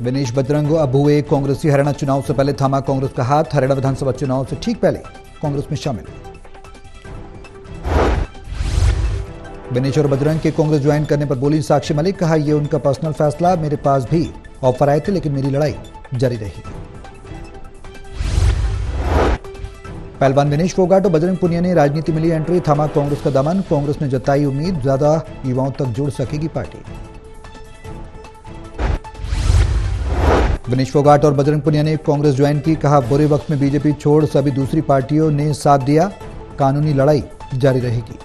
विनेश बजरंग अब हुए कांग्रेसी। हरियाणा चुनाव से पहले थामा कांग्रेस का हाथ। हरियाणा विधानसभा चुनाव से ठीक पहले कांग्रेस में शामिल। विनेश और बजरंग के कांग्रेस ज्वाइन करने पर बोली साक्षी मलिक, कहा यह उनका पर्सनल फैसला, मेरे पास भी ऑफर आए थे लेकिन मेरी लड़ाई जारी रही। पहलवान विनेश फोगाट और बजरंग पुनिया ने राजनीति में ली एंट्री। थामा कांग्रेस का दामन। कांग्रेस ने जताई उम्मीद, ज्यादा युवाओं तक जुड़ सकेगी पार्टी। विनेश फोगाट और बजरंग पुनिया ने कांग्रेस ज्वाइन की। कहा बुरे वक्त में बीजेपी छोड़ सभी दूसरी पार्टियों ने साथ दिया, कानूनी लड़ाई जारी रहेगी।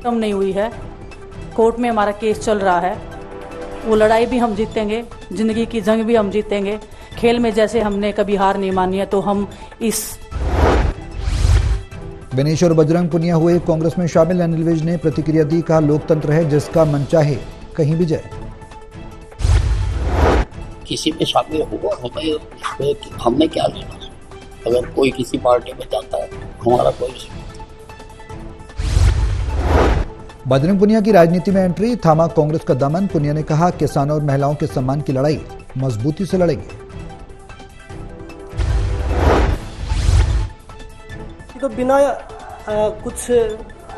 कम नहीं हुई है, कोर्ट में हमारा केस चल रहा है, वो लड़ाई भी हम जीतेंगे, जिंदगी की जंग भी हम जीतेंगे। खेल में जैसे हमने कभी हार नहीं मानी है तो हम इस। विनेश और बजरंग पुनिया हुए कांग्रेस में शामिल। अनिल विज ने प्रतिक्रिया दी, कहा लोकतंत्र है, जिसका मन चाहे कहीं भी जाए। किसी में शामिल हुआ हमने क्या लेना, अगर कोई किसी पार्टी में जाता है हमारा कोई। बजरंग पुनिया की राजनीति में एंट्री। थामा कांग्रेस का दमन। पुनिया ने कहा किसानों और महिलाओं के सम्मान की लड़ाई मजबूती से लड़ेंगे। तो बिना कुछ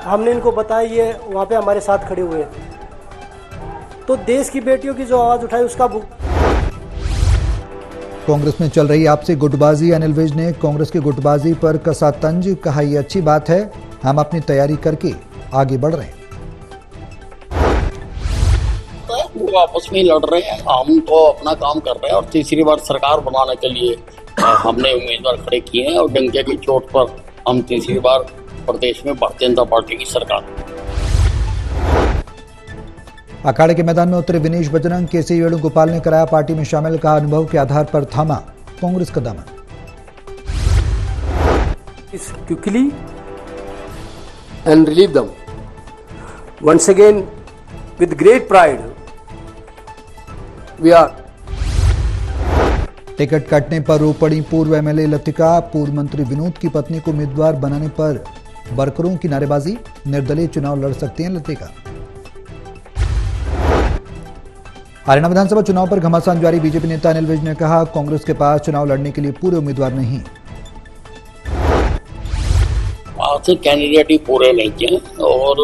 हमने इनको बताया, ये वहाँ पे हमारे साथ खड़े हुए, तो देश की बेटियों की जो आवाज उठाई उसका। कांग्रेस में चल रही आपसी गुटबाजी। अनिल विज ने कांग्रेस की गुटबाजी पर कसा तंज। कहा यह अच्छी बात है, हम अपनी तैयारी करके आगे बढ़ रहे हैं। वो आपस में लड़ रहे हैं, हम तो अपना काम कर रहे हैं और तीसरी बार सरकार बनाने के लिए हमने उम्मीदवार खड़े किए हैं और डंके की चोट पर हम तीसरी बार प्रदेश में भारतीय जनता पार्टी की सरकार। अखाड़े के मैदान में उतरे विनेश बजरंग। केसी वेणुगोपाल ने कराया पार्टी में शामिल। कहा अनुभव के आधार पर थामा कांग्रेस का दामन। Quickly and relieve them once again with great pride. We are. Ticket कटने पर रो पड़ी पूर्व एमएलए लतिका। पूर्व मंत्री विनोद की पत्नी को उम्मीदवार बनाने पर वर्करों की नारेबाजी। निर्दलीय चुनाव लड़ सकती हैं लतिका। हरियाणा विधानसभा चुनाव पर घमासान जारी। बीजेपी नेता अनिल विज ने कहा कांग्रेस के पास चुनाव लड़ने के लिए पूरे उम्मीदवार नहीं। आज कैंडिडेट ही पूरे नहीं है और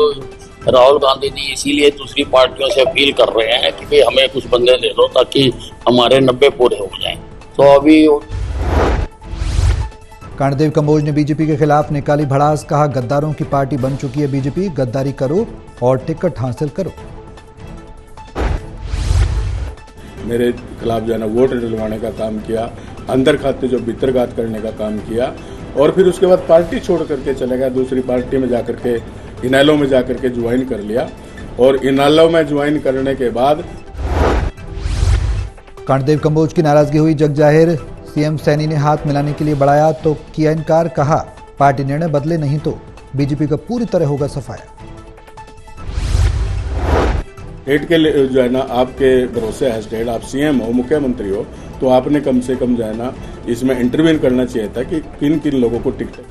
राहुल गांधी जी इसीलिए दूसरी पार्टियों से अपील कर रहे हैं कि भाई हमें कुछ बंदे दे दो ताकि हमारे 90 पूरे हो जाएं। तो अभी कर्णदेव कंबोज ने बीजेपी के खिलाफ निकाली भड़ास। कहा गद्दारों की पार्टी बन चुकी है बीजेपी, गद्दारी करो और टिकट हासिल करो। मेरे खिलाफ जो है ना वोट डलवाने का काम किया, अंदर खाते जो भीतरघात करने का काम किया और फिर उसके बाद पार्टी छोड़ करके चले गया, दूसरी पार्टी में जाकर के इनेलो में जाकर के ज्वाइन कर लिया और इनेलो में ज्वाइन करने के बाद कर्णदेव कंबोज की नाराजगी हुई जग जाहिर। सीएम सैनी ने हाथ मिलाने के लिए बढ़ाया तो किया इनकार। कहा पार्टी निर्णय बदले नहीं तो बीजेपी का पूरी तरह होगा सफाया। स्टेट के लिए जो है ना आपके भरोसे है स्टेट, आप सीएम हो, मुख्यमंत्री हो, तो आपने कम से कम जो है ना इसमें इंटरवीन करना चाहिए था कि किन किन लोगों को टिकट।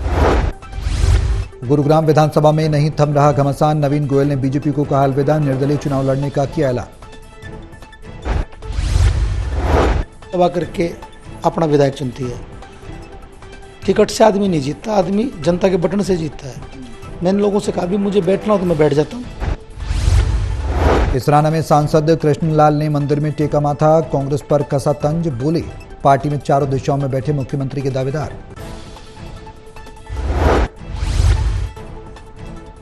गुरुग्राम विधानसभा में नहीं थम रहा घमासान। नवीन गोयल ने बीजेपी को कहा अलविदा। निर्दलीय चुनाव लड़ने का किया ऐलान। सभा करके अपना विधायक चुनती है, टिकट से आदमी नहीं जीतता, आदमी जनता के बटन से जीतता है। मैंने लोगों से कहा भी मुझे बैठना हो तो मैं बैठ जाता हूँ। इसराना में सांसद कृष्णलाल ने मंदिर में टेका माथा। कांग्रेस पर कसा तंज। बोले पार्टी में चारों दिशाओं में बैठे मुख्यमंत्री के दावेदार।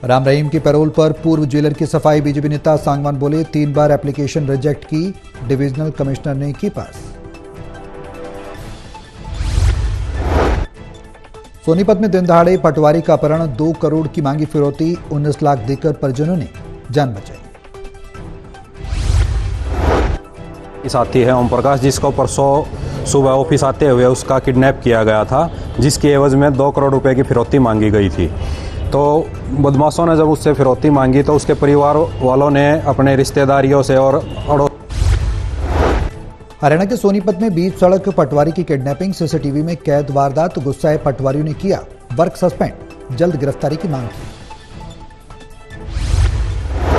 राम रहीम की पैरोल पर पूर्व जेलर की सफाई। बीजेपी नेता सांगवान बोले 3 बार एप्लीकेशन रिजेक्ट की, डिविजनल कमिश्नर ने की पास। सोनीपत में दिन दहाड़े पटवारी का अपहरण। 2 करोड़ की मांगी फिरौती, 19 लाख देकर परिजनों ने जान बचाई। साथी है ओम प्रकाश, जिसको परसों सुबह ऑफिस आते हुए उसका किडनैप किया गया था, जिसकी एवज में 2 करोड़ रुपए की फिरौती मांगी गई थी। तो बदमाशों ने जब उससे फिरौती मांगी तो उसके परिवार वालों ने अपने रिश्तेदारियों से और हरियाणा के सोनीपत में बीच सड़क पटवारी की किडनैपिंग। सीसीटीवी में कैद वारदात। गुस्साए पटवारियों ने किया वर्क सस्पेंड, जल्द गिरफ्तारी की मांग की।